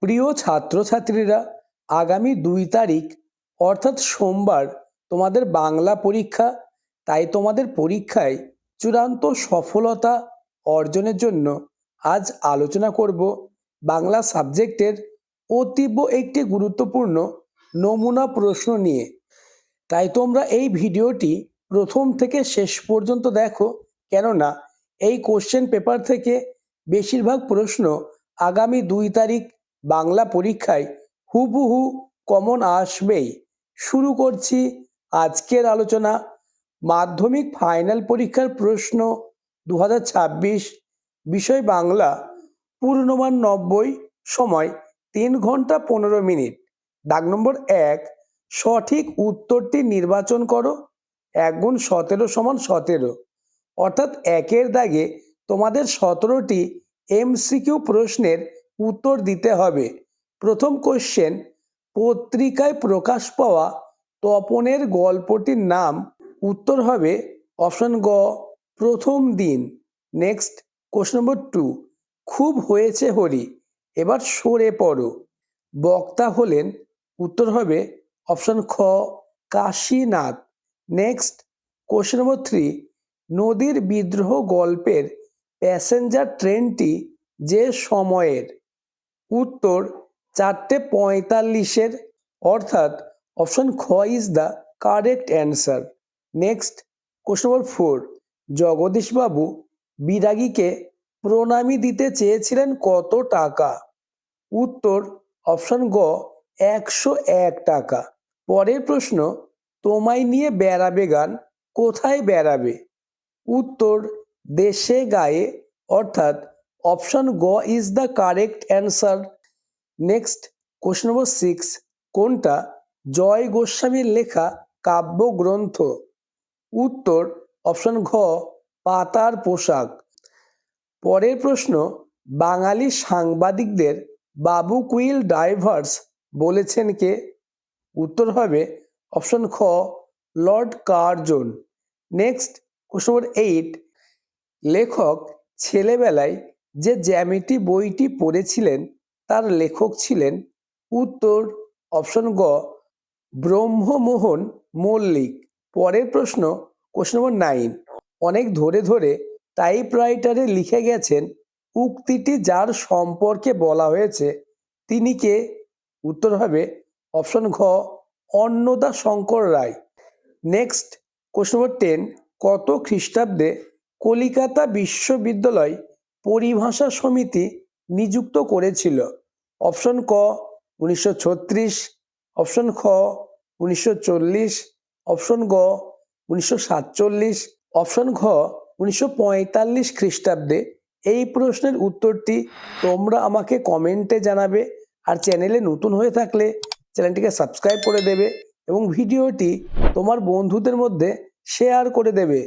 প্রিয় ছাত্রছাত্রীরা, আগামী 2 তারিখ অর্থাৎ সোমবার তোমাদের বাংলা পরীক্ষা। তাই তোমাদের পরীক্ষায় চূড়ান্ত সফলতা অর্জনের জন্য আজ আলোচনা করব বাংলা সাবজেক্টের অতীব একটি গুরুত্বপূর্ণ নমুনা প্রশ্ন নিয়ে। তাই তোমরা এই ভিডিওটি প্রথম থেকে শেষ পর্যন্ত দেখো, কেননা এই কোশ্চেন পেপার থেকে বেশিরভাগ প্রশ্ন আগামী 2 তারিখ বাংলা পরীক্ষায় হুবহু কমন আসবেই। শুরু করছি আজকের আলোচনা। মাধ্যমিক ফাইনাল পরীক্ষার প্রশ্ন 2026, বিষয় বাংলা, পূর্ণমান 90, সময় 3 ঘন্টা 15 মিনিট। দাগ নম্বর 1, সঠিক উত্তরটি নির্বাচন করো। 1 গুণ 17 সমান 17, অর্থাৎ 1-এর দাগে তোমাদের 17টি এমসিকিউ প্রশ্নের উত্তর দিতে হবে। প্রথম কোশ্চেন, পত্রিকায় প্রকাশ পাওয়া তপনের গল্পটির নাম। উত্তর হবে অপশন গ, প্রথম দিন। নেক্সট কোশ্চেন নম্বর 2, খুব হয়েছে হরি, এবার সরে পড়ো। বক্তা হলেন। উত্তর হবে অপশন খ, কাশীনাথ। নেক্সট কোশ্চেন নম্বর 3, নদীর বিদ্রোহ গল্পের প্যাসেঞ্জার ট্রেনটি যে সময়ের। উত্তর 4:45, অর্থাৎ অপশন খ is the correct answer. Next question number 4, জগদীশবাবু বিরাগীকে প্রণামী দিতে চেয়েছিলেন কত টাকা। উত্তর অপশন গ, 101 টাকা। পরের প্রশ্ন, তোমায় নিয়ে বেড়াবে গান কোথায় বেড়াবে। উত্তর দেশে গায়ে, অর্থাৎ অপশন গ is the correct answer. Next question number 6, কোনটা জয় গোস্বামীর লেখা কাব্যগ্রন্থ। উত্তর অপশন ঘ, পাতার পোশাক। পরের প্রশ্ন, বাঙালি সাংবাদিকদের বাবু কুইল ডাইভার্স বলেছেন কে। উত্তর হবে অপশন খ, Lord Curzon. Next question number 8, লেখক ছেলেবেলায় যে জ্যামিতি বইটি পড়েছিলেন তার লেখক ছিলেন। উত্তর অপশন গ, ব্রহ্মমোহন মল্লিক। পরের প্রশ্ন কোশ্চেন নম্বর 9, অনেক ধরে ধরে টাইপরাইটারে লিখে গেছেন উক্তিটি যার সম্পর্কে বলা হয়েছে তিনি কে। উত্তর হবে অপশন ঘ, অন্নদা শঙ্কর রায়। নেক্সট কোশ্চেন নম্বর 10, কত খ্রিস্টাব্দে কলিকাতা বিশ্ববিদ্যালয় পরিভাষা সমিতি নিযুক্ত করেছিল। অপশন ক 1936, অপশন খ 1940, অপশন গ 1947, অপশন ঘ 1945 খ্রিস্টাব্দে। এই প্রশ্নের উত্তরটি তোমরা আমাকে কমেন্টে জানাবে। আর চ্যানেলে নতুন হয়ে থাকলে চ্যানেলটিকে সাবস্ক্রাইব করে দেবে এবং ভিডিওটি তোমার বন্ধুদের মধ্যে শেয়ার করে দেবে।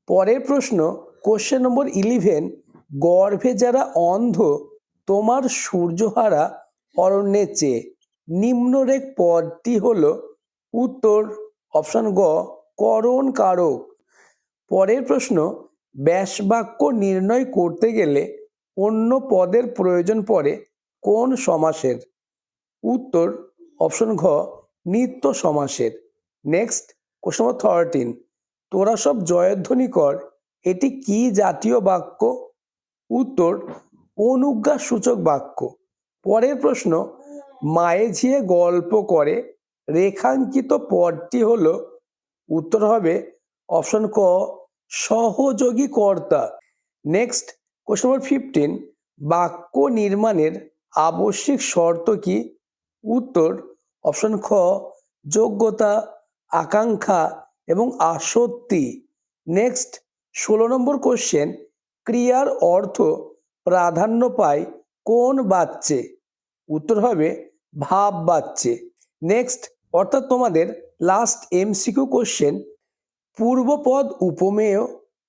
পরের প্রশ্ন কোশ্চেন নম্বর 11, গর্ভে যারা অন্ধ তোমার সূর্যহারা অরণ্যের চেয়ে, নিম্নরেখ পদটি হলো। উত্তর অপশন গ, করণ কারক। পরের প্রশ্ন, ব্যাসবাক্য নির্ণয় করতে গেলে অন্য পদের প্রয়োজন পড়ে কোন সমাসের। উত্তর অপশন ঘ, নিত্য সমাসের। নেক্সট কোশ্চেন নম্বর 13, তোরা সব জয়ধ্বনি কর, এটি কি জাতীয় বাক্য। উত্তর অনুজ্ঞা সূচক বাক্য। পরের প্রশ্ন, মায়ে ঝিয়ে গল্প করে রেখাঙ্কিত পদটি হলো। উত্তর হবে অপশন ক, সহযোগী কর্তা। নেক্সট কোশ্চেন নম্বর 15, বাক্য নির্মাণের আবশ্যিক শর্ত কি। উত্তর অপশন খ, যোগ্যতা, আকাঙ্ক্ষা এবং আসক্তি। নেক্সট 16 নম্বর কোশ্চেন, ক্রিয়ার অর্থ প্রাধান্য পায় কোন বাচ্যে। উত্তর হবে ভাব বাচ্যে। নেক্সট অর্থাৎ তোমাদের লাস্ট এমসিকিউ কোশ্চেন, পূর্বপদ উপমেয়,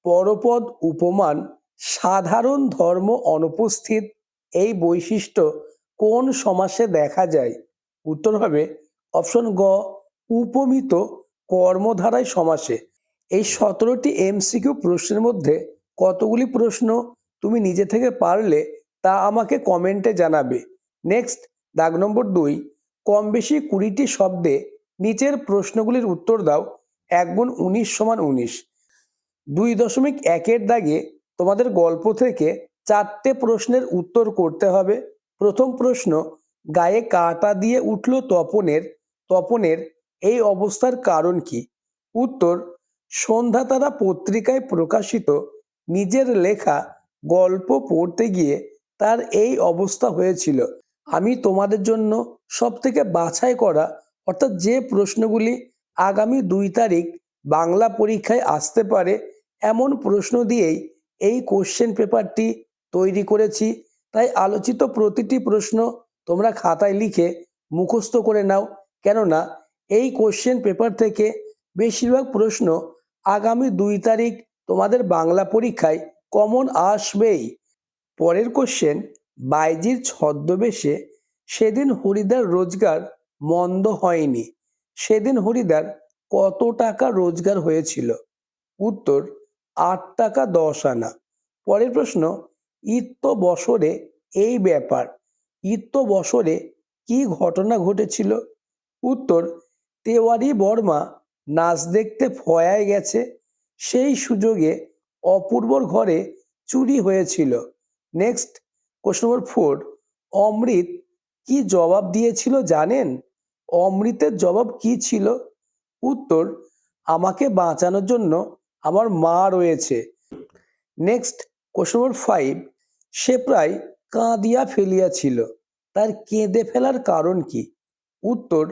পরপদ উপমান, সাধারণ ধর্ম অনুপস্থিত, এই বৈশিষ্ট্য কোন সমাসে দেখা যায়। উত্তর হবে অপশন গ, উপমিত কর্মধারায় সমাসে। এই 17টি এমসিকিউ প্রশ্নের মধ্যে কতগুলি প্রশ্ন তুমি নিজে থেকে পারলে তা আমাকে কমেন্টে জানাবে। নেক্সট দাগ নম্বর 2, কম বেশি 20টি শব্দে নিচের প্রশ্নগুলির উত্তর দাও। 1 গুণ 19 সমান 19। 2.1-এর দাগে তোমাদের গল্প থেকে 4টে প্রশ্নের উত্তর করতে হবে। প্রথম প্রশ্ন, গায়ে কাঁটা দিয়ে উঠল তপনের এই অবস্থার কারণ কি? উত্তর, সন্ধ্যা তারা পত্রিকায় প্রকাশিত নিজের লেখা গল্প পড়তে গিয়ে তার এই অবস্থা হয়েছিল। আমি তোমাদের জন্য সবথেকে বাছাই করা অর্থাৎ যে প্রশ্নগুলি আগামী 2 তারিখ বাংলা পরীক্ষায় আসতে পারে এমন প্রশ্ন দিয়েই এই কোশ্চেন পেপারটি তৈরি করেছি। তাই আলোচিত প্রতিটি প্রশ্ন তোমরা খাতায় লিখে মুখস্থ করে নাও, কেননা এই কোশ্চেন পেপার থেকে বেশিরভাগ প্রশ্ন আগামী 2 তারিখ তোমাদের বাংলা পরীক্ষায় কমন আসবেই। পরের কোশ্চেন, বাইজির ছদ্মবেশে সেদিন হরিদার রোজগার মন্দ হয়নি। সেদিন হরিদার কত টাকা রোজগার হয়েছিল? উত্তর, 8 টাকা 10 আনা। পরের প্রশ্ন, ইত্য বছরে এই ব্যাপার। ইত্য বছরে কি ঘটনা ঘটেছিল? উত্তর, তেওয়ারি বর্মা নাচ দেখতে ফয়ায় গেছে, সেই সুযোগে অপূর্বর ঘরে চুরি হয়েছিল। নেক্সট, কোশ্চেন নম্বর 4, অমৃত কি জবাব দিয়েছিল জানেন? অমৃতের জবাব কি ছিল? উত্তর, আমাকে বাঁচানোর জন্য আমার মা রয়েছে। নেক্সট, কোশ্চেন নম্বর 5, সে প্রায় কাঁদিয়া ফেলিয়াছিল, তার কেঁদে ফেলার কারণ কি? উত্তর,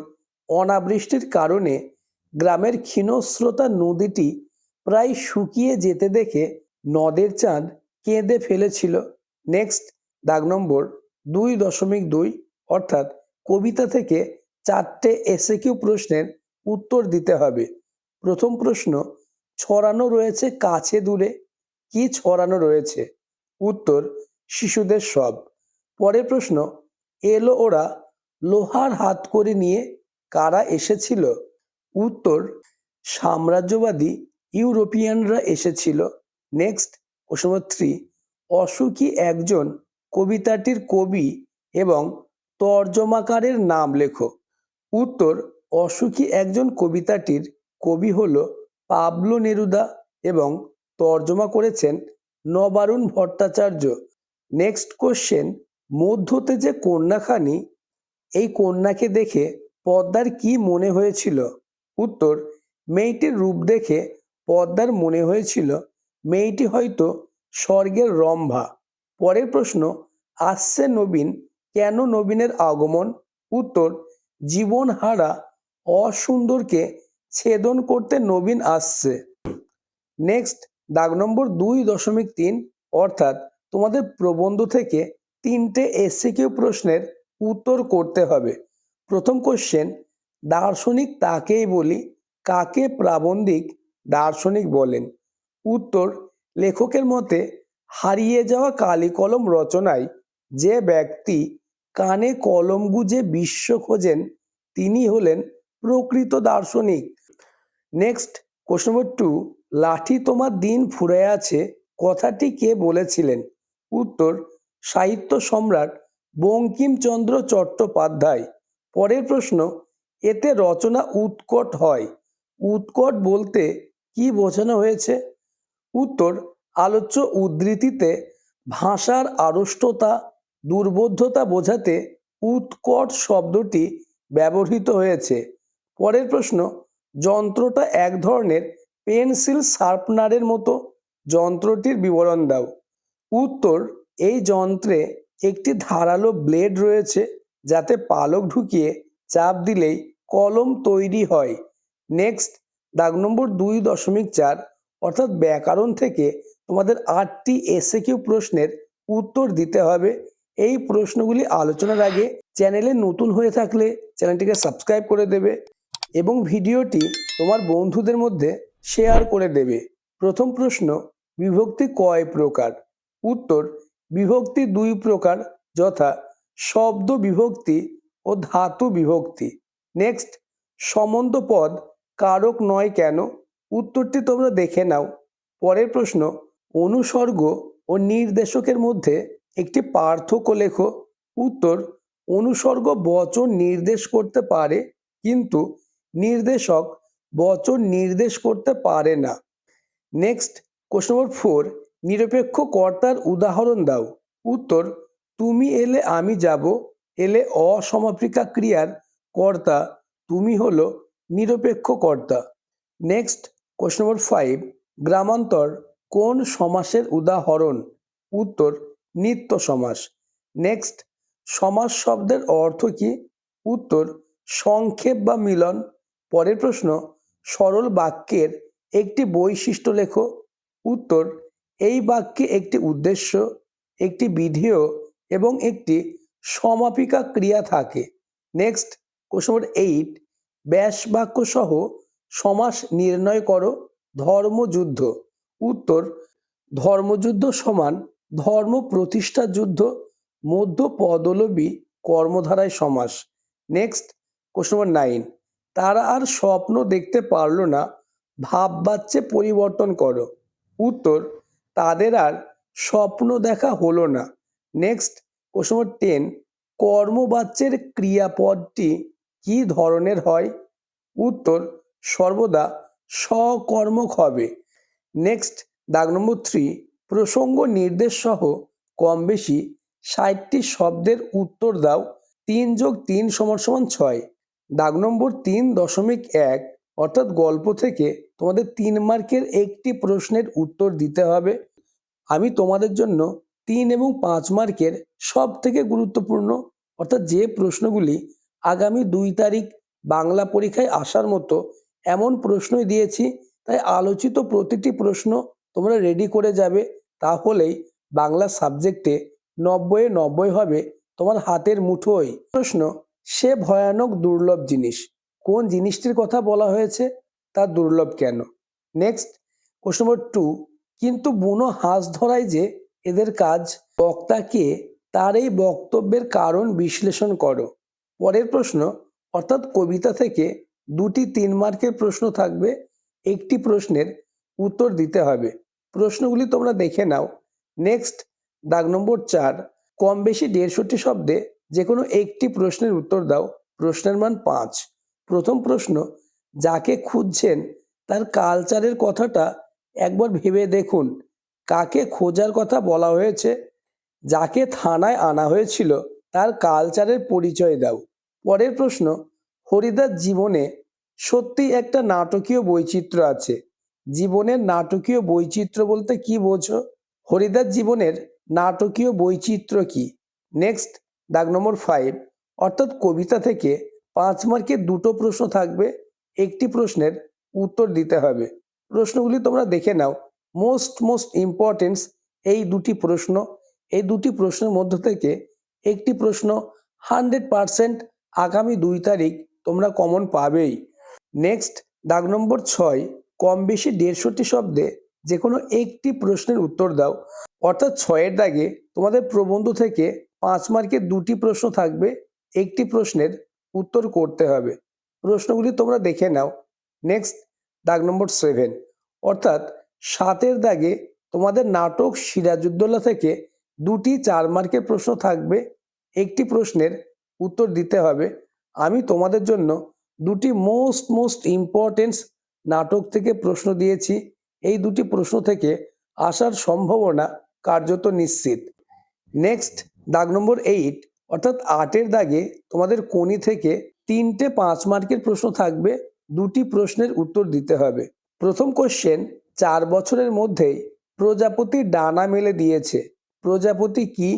অনাবৃষ্টির কারণে গ্রামের ক্ষীণস্রোতা নদীটি প্রায় শুকিয়ে যেতে দেখে নদের চাঁদ কেঁদে ফেলেছিল। নেক্সট, দাগ নম্বর 2.2, অর্থাৎ কবিতা থেকে 4টে এসএকিউ প্রশ্নের উত্তর দিতে হবে। প্রথম প্রশ্ন, ছড়ানো রয়েছে কাছে দূরে, কি ছড়ানো রয়েছে? উত্তর, শিশুদের সব। পরের প্রশ্ন, এলো ওরা লোহার হাত করে নিয়ে, কারা এসেছিল? উত্তর, সাম্রাজ্যবাদী ইউরোপিয়ানরা এসেছিল। নেক্সট, কোশ্চেন নম্বর 3, অসুখী একজন কবিতাটির কবি এবং তর্জমাকারের নাম লেখো। উত্তর, অসুখী একজন কবিতাটির কবি হলো পাবলো নেরুদা এবং তর্জমা করেছেন নবারুণ ভট্টাচার্য। নেক্সট কোশ্চেন, মধ্যতে যে কন্যাখানি, এই কন্যাকে দেখে পদ্মার কি মনে হয়েছিল? উত্তর, মেয়েটির রূপ দেখে পদ্মার মনে হয়েছিল মেয়েটি হয়তো স্বর্গের রম্ভা। পরের প্রশ্ন, আসছে নবীন, কেন নবীনের আগমন? উত্তর, জীবনহারা অসুন্দরকে ছেদন করতে নবীন আসছে। নেক্সট, দাগ নম্বর 2.3, অর্থাৎ তোমাদের প্রবন্ধ থেকে 3টে এসএকিউ প্রশ্নের উত্তর করতে হবে। প্রথম কোশ্চেন, দার্শনিক তাকেই বলি, কাকে প্রাবন্ধিক দার্শনিক বলেন? উত্তর, লেখকের মতে হারিয়ে যাওয়া কালি কলম রচনায় যে ব্যক্তি কানে কলম গুজে বিশ্ব খোঁজেন তিনি হলেন প্রকৃত দার্শনিক। নেক্সট, কোশ্চেন নম্বর 2, লাঠি তোমার দিন ফুরাইয়াছে কথাটি কে বলেছিলেন? উত্তর, সাহিত্য সম্রাট বঙ্কিমচন্দ্র চট্টোপাধ্যায়। পরের প্রশ্ন, এতে রচনা উৎকট হয়, উৎকট বলতে কি বোঝানো হয়েছে? উত্তর, আলোচ্য উদ্ধৃতিতে ভাষার আড়ষ্টতা দুর্বোধ্যতা বোঝাতে উৎকট শব্দটি ব্যবহৃত হয়েছে। পরের প্রশ্ন, যন্ত্রটা এক ধরনের পেন্সিল শার্পনারের মতো, যন্ত্রটির বিবরণ দাও। উত্তর, এই যন্ত্রে একটি ধারালো ব্লেড রয়েছে যাতে পালক ঢুকিয়ে চাপ দিলেই কলম তৈরি হয়। নেক্সট, দাগ নম্বর 2.4, অর্থাৎ ব্যাকরণ থেকে তোমাদের 8টি এসএকিউ প্রশ্নের উত্তর দিতে হবে। এই প্রশ্নগুলি আলোচনার আগে চ্যানেলে নতুন হয়ে থাকলে চ্যানেলটিকে সাবস্ক্রাইব করে দেবে এবং ভিডিওটি তোমার বন্ধুদের মধ্যে শেয়ার করে দেবে। প্রথম প্রশ্ন, বিভক্তি কয় প্রকার? উত্তর, বিভক্তি 2 প্রকার, যথা শব্দ বিভক্তি ও ধাতু বিভক্তি। নেক্সট, সম্বন্ধ পদ কারক নয় কেন? উত্তরটি তোমরা দেখে নাও। পরের প্রশ্ন, অনুসর্গ ও নির্দেশকের মধ্যে একটি পার্থক্য লেখো। উত্তর, অনুসর্গ বচন নির্দেশ করতে পারে, কিন্তু নির্দেশক বচন নির্দেশ করতে পারে না। নেক্সট, কোশ্চেন নম্বর 4, নিরপেক্ষ কর্তার উদাহরণ দাও। উত্তর, তুমি এলে আমি যাব এলে অসমাপিকা ক্রিয়ার কর্তা তুমি হলো নিরপেক্ষ কর্তা। নেক্সট, কোশ্চেন নম্বর 5, গ্রামান্তর কোন সমাসের উদাহরণ? উত্তর, নিত্য সমাস। নেক্সট, সমাস শব্দের অর্থ কি? উত্তর, সংক্ষেপ বা মিলন। পরের প্রশ্ন, সরল বাক্যের একটি বৈশিষ্ট্য লেখো। উত্তর, এই বাক্যে একটি উদ্দেশ্য, একটি বিধেয় এবং একটি সমাপিকা ক্রিয়া থাকে। নেক্সট, কোশ্চেন নম্বর 8, ব্যাস বাক্য সহ সমাস নির্ণয় করো। ধর্মযুদ্ধ। উত্তর, ধর্মযুদ্ধ সমান ধর্ম প্রতিষ্ঠার যুদ্ধ, মধ্য পদলোপী কর্মধারায় সমাস। নেক্সট, কোশ্চেন নম্বর 9, তারা আর স্বপ্ন দেখতে পারল না, ভাববাচ্যে পরিবর্তন করো। উত্তর, তাদের আর স্বপ্ন দেখা হলো না। নেক্সট, কোশ্চেন নম্বর 10, কর্মবাচ্যের ক্রিয়াপদটি কি ধরনের হয়? উত্তর, সর্বদা সকর্মক হবে। নেক্সট, দাগ নম্বর 3, প্রসঙ্গ নির্দেশ সহ কম বেশি 60টি শব্দের উত্তর দাও। 3 + 3 = 6। দাগ নম্বর 3.1, অর্থাৎ গল্প থেকে তোমাদের 3 মার্কের একটি প্রশ্নের উত্তর দিতে হবে। আমি তোমাদের জন্য 3 এবং 5 মার্কের সব থেকে গুরুত্বপূর্ণ, অর্থাৎ যে প্রশ্নগুলি আগামী 2 তারিখ বাংলা পরীক্ষায় আসার মতো এমন প্রশ্নই দিয়েছি। তাই আলোচিত প্রতিটি প্রশ্ন তোমরা রেডি করে যাবে, তাহলেই বাংলা সাবজেক্টে 90-এ 90 হবে তোমার হাতের মুঠোয়। প্রশ্ন, সে ভয়ানক দুর্লভ জিনিস, কোন জিনিসটির কথা বলা হয়েছে? তা দুর্লভ কেন? নেক্সট, কোশ্চেন নম্বর 2, কিন্তু বুনো হাঁস ধরাই যে এদের কাজ, বক্তাকে তার এই বক্তব্যের কারণ বিশ্লেষণ করো। পরের প্রশ্ন, অর্থাৎ কবিতা থেকে 2টি 3 মার্কের প্রশ্ন থাকবে, একটি প্রশ্নের উত্তর দিতে হবে। প্রশ্নগুলি তোমরা দেখে নাও। নেক্সট, দাগ নম্বর 4, কম বেশি 150টি শব্দে যে কোনো একটি প্রশ্নের উত্তর দাও। প্রশ্নের মান 5। প্রথম প্রশ্ন, যাকে খুঁজছেন তার কালচারের কথাটা একবার ভেবে দেখুন। কাকে খোঁজার কথা বলা হয়েছে? যাকে থানায় আনা হয়েছিল তার কালচারের পরিচয় দাও। পরের প্রশ্ন, হরিদাস জীবনে সত্যি একটা নাটকীয় বৈচিত্র্য আছে। জীবনের নাটকীয় বৈচিত্র্য বলতে কি বোঝো? হরিদাস জীবনের নাটকীয় বৈচিত্র্য কি? নেক্সট, দাগ নম্বর 5, অর্থাৎ কবিতা থেকে 5 মার্কের 2টো প্রশ্ন থাকবে, একটি প্রশ্নের উত্তর দিতে হবে। প্রশ্নগুলি তোমরা দেখে নাও। মোস্ট ইম্পর্টেন্স এই 2টি প্রশ্ন। এই 2টি প্রশ্নের মধ্য থেকে একটি প্রশ্ন 100% আগামী 2 তারিখ তোমরা কমন পাবেই। নেক্সট, দাগ নম্বর 6, কম বেশি 150টি শব্দে যে কোনো একটি প্রশ্নের উত্তর দাও। অর্থাৎ 6-এর দাগে তোমাদের প্রবন্ধ থেকে 5 মার্কের 2টি প্রশ্ন থাকবে, একটি প্রশ্নের উত্তর করতে হবে। প্রশ্নগুলি তোমরা দেখে নাও। নেক্সট, দাগ নম্বর 7, অর্থাৎ 7-এর দাগে তোমাদের নাটক সিরাজউদ্দৌলা থেকে 2টি 4 মার্কের প্রশ্ন থাকবে, একটি প্রশ্নের উত্তর দিতে হবে। আমি তোমাদের জন্য 2টি মোস্ট ইম্পর্টেন্স নাটক থেকে প্রশ্ন দিয়েছি। এই 2টি প্রশ্ন থেকে আসার সম্ভাবনা কার্যত নিশ্চিত। নেক্সট, দাগ নম্বর 8, অর্থাৎ 8-এর দাগে তোমাদের কোনি থেকে 3টে 5 মার্কের প্রশ্ন থাকবে, 2টি প্রশ্নের উত্তর দিতে হবে। প্রথম কোশ্চেন, 4 বছরের মধ্যেই প্রজাপতি ডানা মেলে দিয়েছে। প্রজাপতি কি?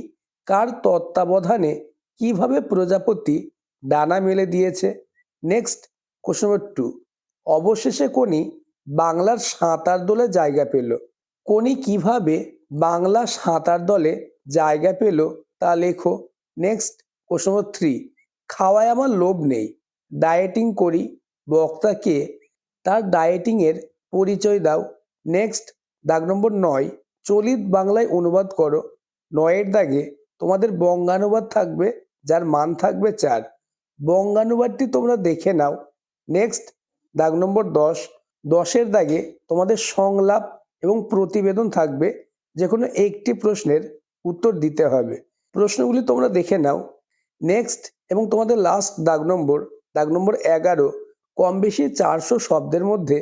কার তত্ত্বাবধানে কিভাবে প্রজাপতি ডানা মেলে দিয়েছে? নেক্সট, কোশ্চেন নম্বর 2, অবশেষে কোনি বাংলার সাঁতার দলে জায়গা পেল। কোনি কিভাবে বাংলা সাঁতার দলে জায়গা পেল তা লেখো। নেক্সট, কোশ্চেন নম্বর 3, খাওয়ায় আমার লোভ নেই, ডায়েটিং করি, বক্তাকে তার ডায়েটিংয়ের পরিচয় দাও। নেক্সট, দাগ নম্বর 9, চলিত বাংলায় অনুবাদ করো। 9-এর দাগে তোমাদের বঙ্গানুবাদ থাকবে, যার মান থাকবে 4। বঙ্গানুবাদটি তোমরা দেখে নাও। নেক্সট, দাগ নম্বর 10, 10-এর দাগে তোমাদের সংলাপ এবং প্রতিবেদন থাকবে, যে কোনো একটি প্রশ্নের উত্তর দিতে হবে। প্রশ্নগুলি তোমরা দেখে নাও। নেক্সট এবং তোমাদের লাস্ট দাগ নম্বর 11, কম বেশি 400 শব্দের মধ্যে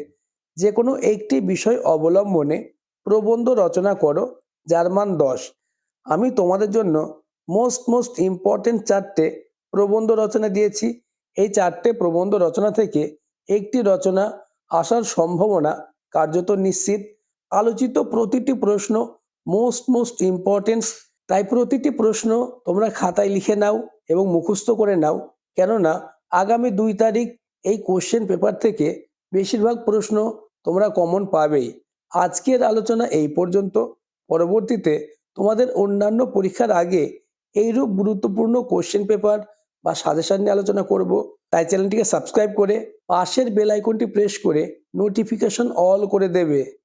যে কোনো একটি বিষয় অবলম্বনে প্রবন্ধ রচনা করো, যার মান 10। আমি তোমাদের জন্য মোস্ট ইম্পর্টেন্ট 4টে প্রবন্ধ রচনা দিয়েছি। এই 4টে প্রবন্ধ রচনা থেকে একটি রচনা আসার সম্ভাবনা কার্যত নিশ্চিত। আলোচিত প্রতিটি প্রশ্ন মোস্ট ইম্পর্টেন্ট, তাই প্রতিটি প্রশ্ন তোমরা খাতায় লিখে নাও এবং মুখস্থ করে নাও, কেননা আগামী 2 তারিখ এই কোশ্চেন পেপার থেকে বেশিরভাগ প্রশ্ন তোমরা কমন পাবেই। আজকের আলোচনা এই পর্যন্ত। পরবর্তীতে তোমাদের অন্যান্য পরীক্ষার আগে এইরূপ গুরুত্বপূর্ণ কোশ্চেন পেপার বা সাজেশন নিয়ে আলোচনা করব। তাই চ্যানেলটিকে সাবস্ক্রাইব করে পাশের বেল আইকনটি প্রেস করে নোটিফিকেশন অল করে দেবে।